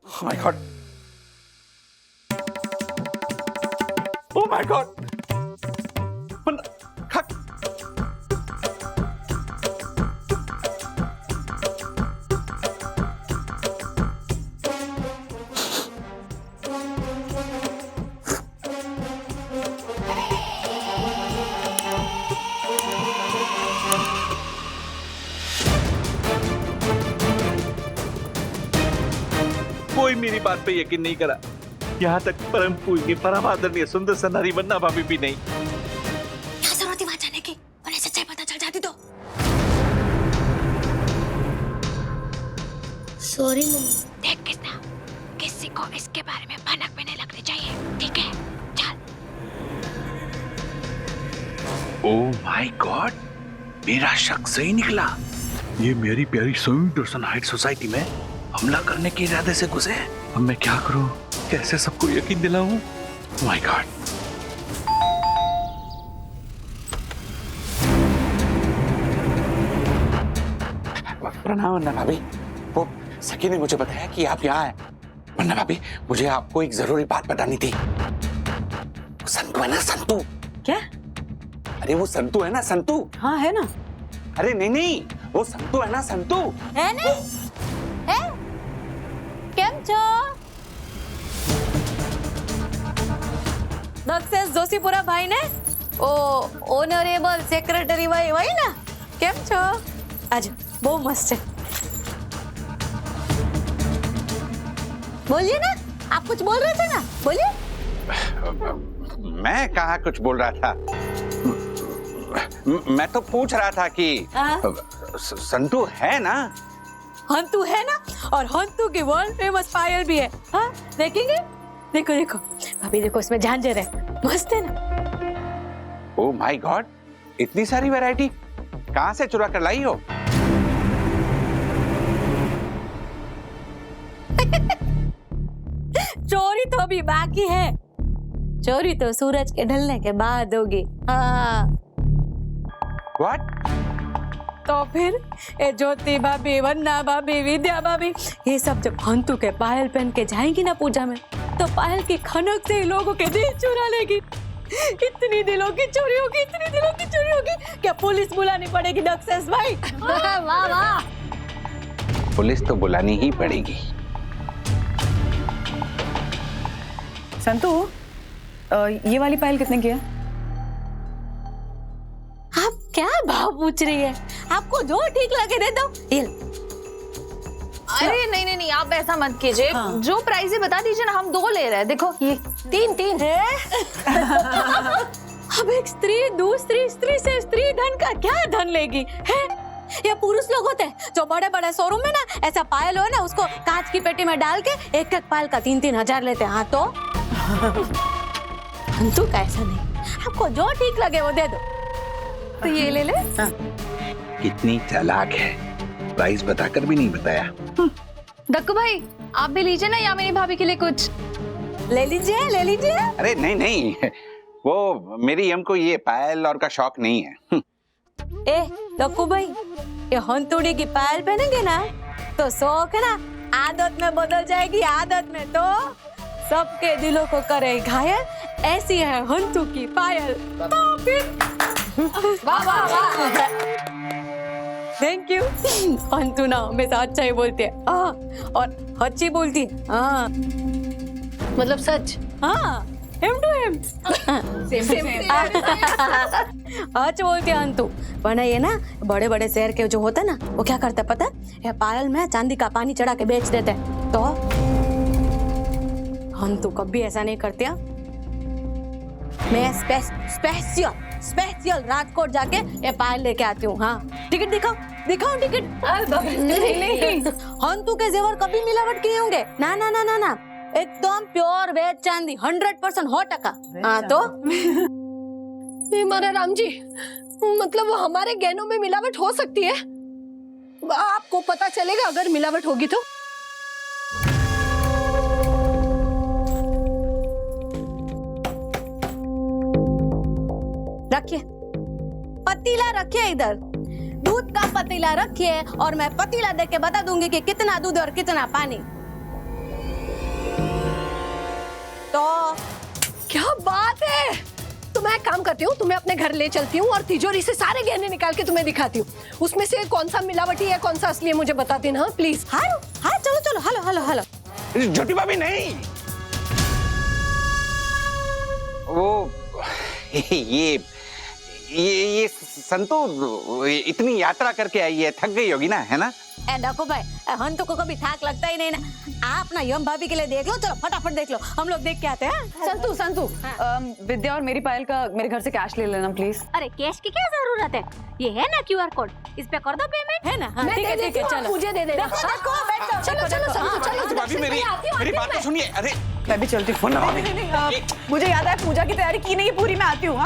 Oh my God, oh my God. कोई मेरी बात पे यकीन नहीं करा, यहाँ तक परम पूज्य परम आदरणीय सुंदर सनारी वरना भाभी भी नहीं। क्या जरूरत थी वहां जाने की? और ऐसे सच्चाई पता चल जाती तो। Sorry mummy. देख कृष्णा, किसी को इसके बारे में भनक भी नहीं लगनी चाहिए, ठीक है? चल। ओह माय गॉड, मेरा शक सही निकला। ये मेरी प्यारी संयुक्त दर्शन हाइट सोसाइटी में हमला करने के इरादे से घुसे। अब मैं क्या करूं, कैसे सबको यकीन दिलाऊं? My God. प्रणाम वन्ना भाभी। वो सखी ने मुझे बताया कि आप यहाँ हैं। वन्ना भाभी, मुझे आपको एक जरूरी बात बतानी थी। संतू है ना, संतू? क्या? अरे वो संतू है ना, संतू? हाँ है ना। अरे नहीं नहीं, वो संतू है ना, संतू? है नहीं? है? केम छो? દક્ષેશ જોશીપુરા ભાઈ ને ઓ ઓનરેબલ સેક્રેટરી ભાઈ ના કેમ છો આજ બહુ મસ્ત છે बोलिए ना आप कुछ बोल रहे थे ना बोलिए मैं कहाँ कुछ बोल रहा था। मैं तो पूछ रहा था कि संतू है ना? हंतू है ना और हंतू की वर्ल्ड फेमस पायल भी है। हाँ देखेंगे? देखो देखो भाभी देखो इसमें झांझर है मस्त है ना। ओह माय गॉड, इतनी सारी वैरायटी कहाँ से चुरा कर लाई हो? चोरी तो अभी बाकी है, चोरी तो सूरज के ढलने के बाद होगी। हाँ What? तो फिर ये ज्योति भाभी, वन्ना भाभी, विद्या भाभी ये सब जब हंतू के पायल पहन के जाएंगी ना पूजा में तो पायल की खनक से लोगों के दिल चुरा लेगी। इतनी दिलों की चोरी होगी, इतनी दिलों की चोरी होगी, क्या पुलिस बुलानी पड़ेगी दक्षेश भाई? वाह वाह। पुलिस तो बुलानी ही पड़ेगी। संतू, ये वाली पायल कितने की है? आप क्या भाव पूछ रही है? आपको जो ठीक लगे दे दो। ये अरे नहीं नहीं नहीं, आप ऐसा मत कीजिए। हाँ। जो प्राइस है बता दीजिए ना, हम 2 ले रहे हैं। देखो ये 3 है। अब एक स्त्री दूसरी स्त्री से स्त्री धन का क्या धन लेगी है? ये पुरुष लोग होते हैं जो बड़े बड़े शोरूम में ना ऐसा पायल हो ना उसको कांच की पेटी में डाल के एक एक पायल का 3-3 हजार लेते हैं। हाँ तो हंतू का ऐसा नहीं, आपको जो ठीक लगे वो दे दो। तो ये ले ले। हाँ। कितनी चालाक है, प्राइस बताकर भी नहीं बताया। दक्कू भाई आप भी लीजिए ना या मेरी भाभी के लिए कुछ ले लीजिए, ले लीजिए। अरे नहीं नहीं, वो मेरी हमको ये पायल और का शौक नहीं है। ए दक्कू भाई, ये हंतुड़ी की पायल पहनेंगे ना तो शौक है ना आदत में बदल जाएगी। आदत में तो सबके दिलों को करे घायल। ऐसी है हंतू की पायल। तो फिर वाह वाह वाह, थैंक यू। हंतू ना हमेशा अच्छा ही बोलती है और अच्छी बोलती है। हाँ मतलब सच। हाँ एम टू एम सेम आज बोलते हैं हंतू। वरना ये ना बड़े बड़े शहर के जो होते हैं ना वो क्या करते पता है? ये पायल में चांदी का पानी चढ़ा के बेच देते हैं। तो हंतू कभी ऐसा नहीं करते। मैं स्पेशल राजकोट जाके ये पायल लेके आती हूँ। हाँ टिकट दिखाओ, दिखाओ टिकट। नहीं हंतू के जेवर कभी मिलावट किए होंगे? ना ना ना ना ना, एकदम प्योर वेज चांदी 100% हो टका। हाँ तो ये हमारा राम जी, मतलब वो हमारे गहनों में मिलावट हो सकती है? आपको पता चलेगा अगर मिलावट होगी तो? रखिए पतीला, रखिए इधर दूध का पतीला रखिए और मैं पतीला देख के बता दूंगी कि कितना दूध और कितना पानी। तो क्या बात है! तो मैं एक काम करती हूँ, तुम्हें अपने घर ले चलती हूँ और तिजोरी से सारे गहने निकाल के तुम्हें दिखाती हूँ। उसमें से कौन सा मिलावटी है कौन सा असली है मुझे बता देना प्लीज। हाँ हाँ चलो चलो, हेलो हेलो हेलो। ज्योति भाभी नहीं, वो ये संतू इतनी यात्रा करके आई है, थक गई होगी ना, है ना? ए देखो भाई, हंतू को कभी थाक लगता ही नहीं ना। आप ना यम भाभी के लिए देख लो, चलो फटाफट देख लो, हम लोग देख के आते हैं। संतू विद्या और मेरी पायल का मेरे घर से कैश ले लेना प्लीज। अरे कैश की क्या जरूरत है? ये है ना QR कोड, इस पे कर दो पेमेंट, है ना? हाँ, ठीक है ठीक है, चलो मुझे दे देना। चलो चलो चलो भाभी मेरी बात तो सुनिए। अरे मैं भी चलती हूँ। मुझे याद है पूजा की तैयारी की नहीं पूरी, मैं आती हूँ।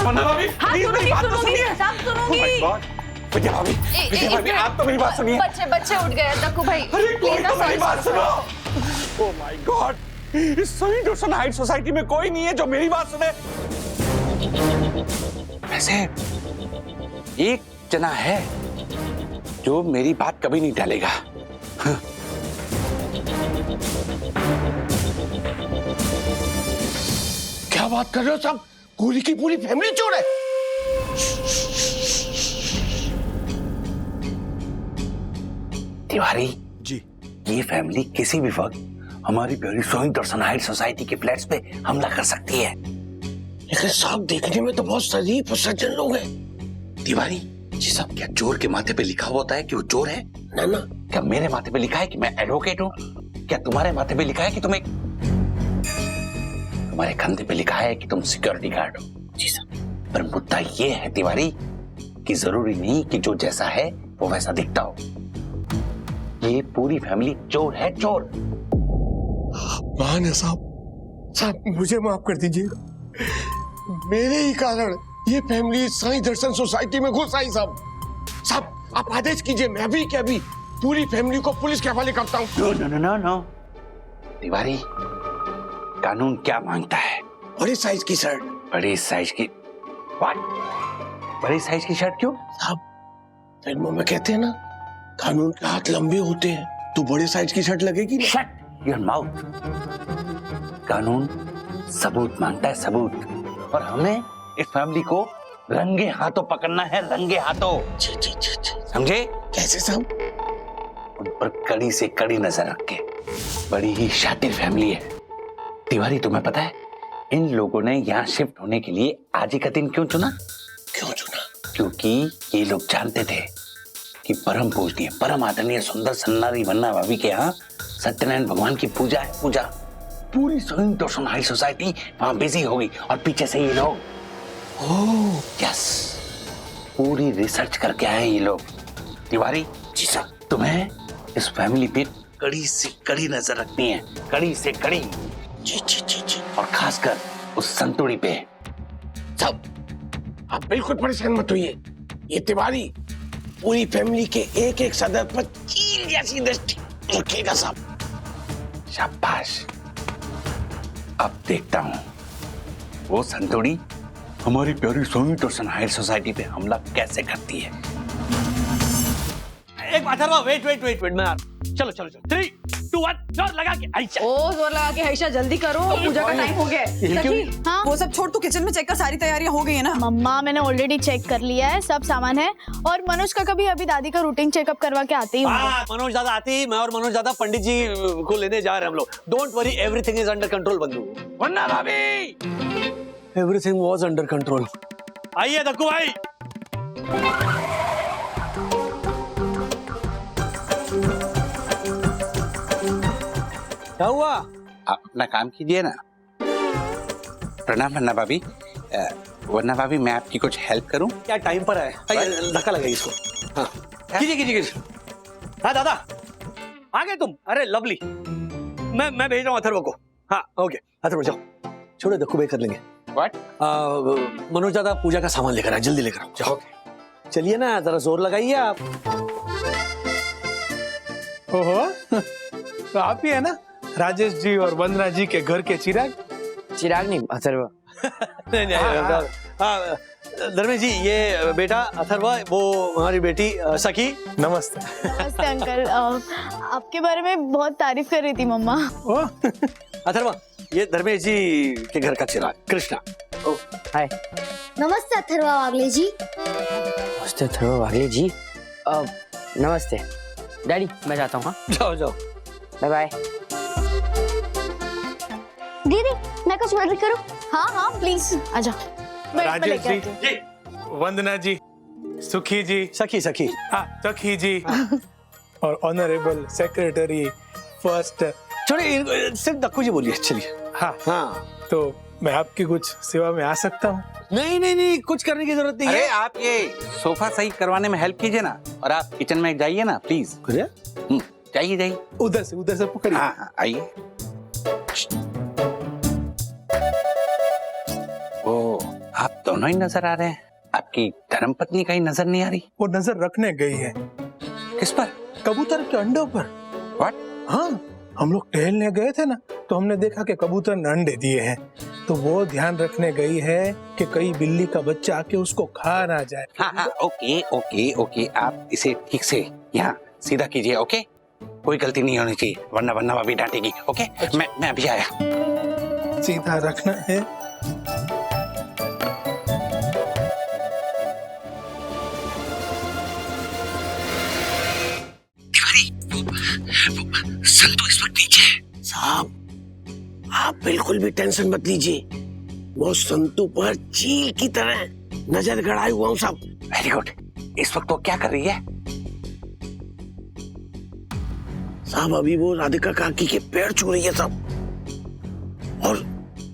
विद्या भाभी आप तो मेरी बात सुनिए। बच्चे उठ गए। दक्कू भाई प्लीज ना मेरी बात सुनो। ओह माय गॉड, इस सही दर्शन हाइट सोसाइटी में कोई नहीं है जो मेरी बात सुने। वैसे एक जना है जो मेरी बात कभी नहीं टालेगा। हाँ। क्या बात कर रहे हो साहब? पूरी की पूरी फैमिली चोर है? तिवारी जी, ये फैमिली किसी भी वक्त हमारी प्यारी सोइंग दर्शन हाइट सोसाइटी के फ्लैट्स पे हमला कर सकती है। लेकिन साहब देखने में तो बहुत शरीफ और सज्जन लोग हैं। तिवारी जी साहब, क्या चोर के माथे पे लिखा होता है कि वो चोर है? ना ना। क्या मेरे माथे पे लिखा है कि मैं एडवोकेट हूँ? क्या तुम्हारे माथे पे लिखा है कि तुम्हारे कंधे पे लिखा है कि तुम सिक्योरिटी गार्ड हो? जी साहब। पर मुद्दा ये है तिवारी कि जरूरी नहीं कि जो जैसा है वो वैसा दिखता हो। ये पूरी फैमिली चोर है, चोर। मान है साहब। साहब मुझे माफ कर दीजिए, मेरे ही कारण ये फैमिली साईं दर्शन सोसाइटी में घुस आई। साहब साहब आप आदेश कीजिए, मैं भी क्या भी पूरी फैमिली को पुलिस के हवाले करता हूँ। No no no no Tiwari, कानून क्या मांगता है? बड़ी साइज की शर्ट। बड़ी साइज की? व्हाट? बड़ी साइज की शर्ट क्यों? साहब फिल्मों में कहते हैं ना, कानून के हाथ लंबे होते हैं, तो बड़े साइज की शर्ट लगेगी ना। Shut your mouth. कानून सबूत मांगता है, सबूत। और हमें इस फैमिली को रंगे हाथों पकड़ना है, रंगे हाथों। समझे? कैसे साहब? उन पर कड़ी से कड़ी नजर रख के। बड़ी ही शातिर फैमिली है। तिवारी तुम्हें पता है इन लोगों ने यहाँ शिफ्ट होने के लिए आज ही का दिन क्यों चुना? क्यों चुना? क्योंकि ये लोग जानते थे कि परम पूजनीय, परम आदरणीय सुंदर सन्नारी वन्ना भाभी के यहाँ सत्यनारायण भगवान की पूजा है, पूजा। पूरी सोइंग दर्शन हाई सोसाइटी वहां बिजी होगी और पीछे से ये लोग। ओह यस, पूरी रिसर्च करके आए ये लोग। तिवारी जी साहब, तुम्हें इस फैमिली पे कड़ी से कड़ी नजर रखनी है, कड़ी से कड़ी। जी जी जी जी। और खासकर उस संतुड़ी पे। साहब आप बिल्कुल परेशान मत होइए, ये तिवारी पूरी फैमिली के एक एक सदस्य पर चील जैसी दृष्टि रखेगा। साहब शाबाश। अब देखता हूं वो संतुड़ी हमारी प्यारी सोइंग दर्शन हाइट सोसाइटी पे हमला कैसे करती है। एक अथर्वा वेट मैं आ चलो 3 2 1 जोर लगा के आयशा। ओ जोर लगा के आयशा, जल्दी करो, पूजा का टाइम हो गया है। सखी, हाँ? वो सब छोड़, तू किचन में चेक कर, सारी तैयारियां हो गई है ना? मम्मा मैंने ऑलरेडी चेक कर लिया है, सब सामान है। और मनोज का कभी अभी दादी का रूटीन चेकअप करवा के आते ही होंगे। मनोज दादा आते ही मैं और मनोज दादा पंडित जी को लेने जा रहे हैं हम लोग। Don't worry, everything is under control बंधु। वन्ना भाभी, एवरीथिंग वाज अंडर कंट्रोल। आइए दक्कू भाई। क्या हुआ? आप अपना काम कीजिए ना। प्रणाम वन्ना भाभी। वन्ना भाभी, मैं आपकी कुछ हेल्प करूं? क्या टाइम पर है? धक्का लगा इसको। हाँ कीजिए। हाँ दादा आ गए तुम? अरे लवली, मैं भेज रहा हूँ अथर्व को। हाँ ओके अथर्व जाओ, छोड़ो दक्कू भाई कर लेंगे। व्हाट? मनोज दादा पूजा का सामान लेकर आए, जल्दी लेकर आओ। जाओ चलिए ना, जरा जोर लगाइए आप। ओहो, तो आप ही है ना राजेश जी और वंदना जी के घर के चिराग? चिराग नहीं, अथर्व। नहीं धर्मेश जी, ये बेटा अथर्व, वो हमारी बेटी सखी। नमस्ते। नमस्ते अंकल, आपके बारे में बहुत तारीफ कर रही थी मम्मा। अथर्व, ये धर्मेश जी के घर का चिराग कृष्णा। हाय। नमस्ते अथर्वा वागले जी। नमस्ते अथर्वा वागले जी। नमस्ते डैडी, मैं जाता हूँ। हाँ जाओ बाय बाय। दीदी मैं कुछ मदद करूं? हाँ प्लीज आजा। राजेश जी, वंदना जी, सुखी जी, सखी हाँ सखी जी, और ऑनरेबल सेक्रेटरी फर्स्ट। छोड़िए, सिर्फ दक्कू जी बोलिए। चलिए। हाँ तो मैं आपकी कुछ सेवा में आ सकता हूँ? नहीं, कुछ करने की जरूरत नहीं है। अरे आप ये सोफा सही करवाने में हेल्प कीजिए ना, और आप किचन में जाइए ना प्लीज। जाइए। उधर से पकड़िए। हाँ आइए। ओ, आप दोनों ही नजर आ रहे हैं। आपकी धर्मपत्नी कहीं नजर नहीं आ रही? वो नजर रखने गई है। किस पर? कबूतर के अंडों पर। व्हाट? हाँ, हम लोग टहलने गए थे ना, तो हमने देखा कि कबूतर ने अंडे दिए हैं। तो वो ध्यान रखने गई है कि कहीं बिल्ली का बच्चा आके उसको खा ना जाए। हाँ हाँ, ओके ओके ओके, आप इसे ठीक से यहाँ सीधा कीजिए, ओके? कोई गलती नहीं होनी चाहिए, वरना भाभी डांटेगी, ओके? मैं अभी आया। सीधा रखना है। संतू इस वक्त नीचे है। साहब आप बिल्कुल भी टेंशन मत लीजिए, वो संतू पर चील की तरह नजर गड़ाए हुआ हूँ साहब। Very good. इस वक्त वो क्या कर रही है? साहब अभी वो राधिका काकी के पैर छू रही है साहब, और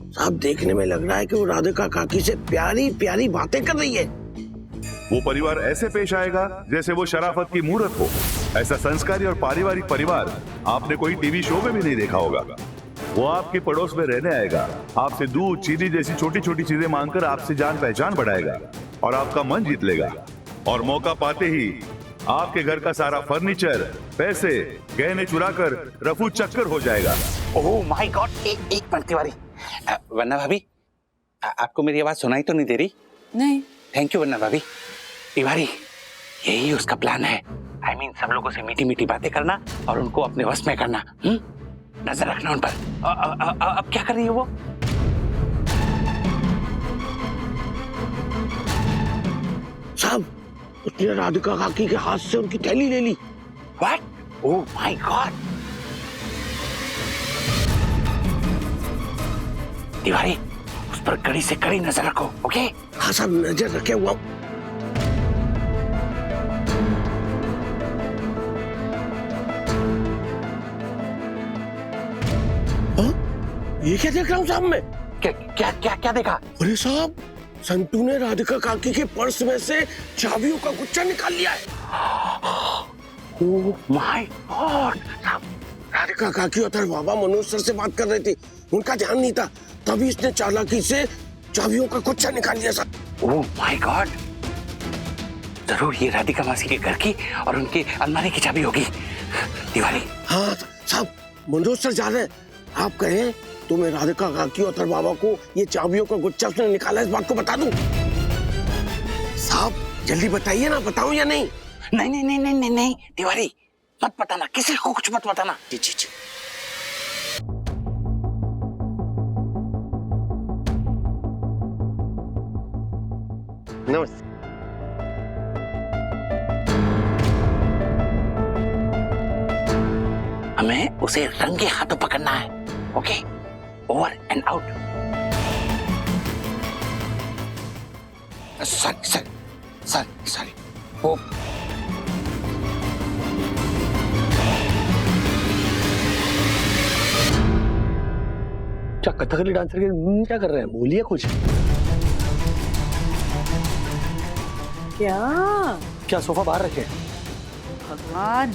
साहब देखने में लग रहा है कि वो राधिका काकी से प्यारी प्यारी बातें कर रही है। वो परिवार ऐसे पेश आएगा जैसे वो शराफत की मूर्त हो। ऐसा संस्कारी और पारिवारिक परिवार आपने कोई टीवी शो में भी नहीं देखा होगा। वो आपके पड़ोस में रहने आएगा, आपसे दूध चीनी जैसी छोटी छोटी चीजें मांगकर आपसे जान पहचान बढ़ाएगा और आपका मन जीत लेगा, और मौका पाते ही आपके घर का सारा फर्नीचर, पैसे, गहने चुराकर रफू चक्कर हो जाएगा। ओह माय गॉड, एक मिनट तिवारी। वरना भाभी, आपको मेरी आवाज सुनाई तो नहीं दे रही? नहीं। थैंक यू वरना भाभी। तिवारी, यही उसका प्लान है। I mean, सब लोगों से मीठी मीठी बातें करना और उनको अपने वश में करना। नजर रखना उन पर। अब क्या कर रही है वो? साहब उसने राधिका काकी के हाथ से उनकी थैली ले ली। What? Oh my God! Tiwari, उस पर कड़ी से कड़ी नजर रखो, ओके? हाँ साहब, नजर रखे हुआ। ये क्या देख रहा हूँ साहब मैं? क्या देखा? अरे साहब, संतू ने राधिका काकी के पर्स में से चाबियों का गुच्छा निकाल लिया है। Oh my God! राधिका काकी और बाबा मनोज सर से बात कर रहे थे, उनका ध्यान नहीं था, तभी इसने चालाकी से चाबियों का गुच्छा निकाल लिया साहब। Oh my God! जरूर ये राधिका मासी के घर की और उनकी अलमारी की चाबी होगी। तिवारी। हाँ साहब, मनोज सर जा रहे हैं, आप कहें तो मैं राधिका काकी और बाबा को ये चाबियों का गुच्छा उसने निकाला इस बात को बता दूं? साहब जल्दी बताइए ना, बताऊं या नहीं? नहीं तिवारी, मत बताना, किसी को कुछ मत बताना। जी जी जी। नमस्ते। हमें उसे रंगे हाथों पकड़ना है, okay? Over and out. Sorry वो क्या कथकली डांसर के क्या कर रहे हैं? बोलिए कुछ। क्या सोफा बाहर रखे? भगवान,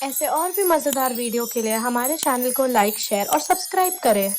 ऐसे और भी मजेदार वीडियो के लिए हमारे चैनल को लाइक, शेयर और सब्सक्राइब करें।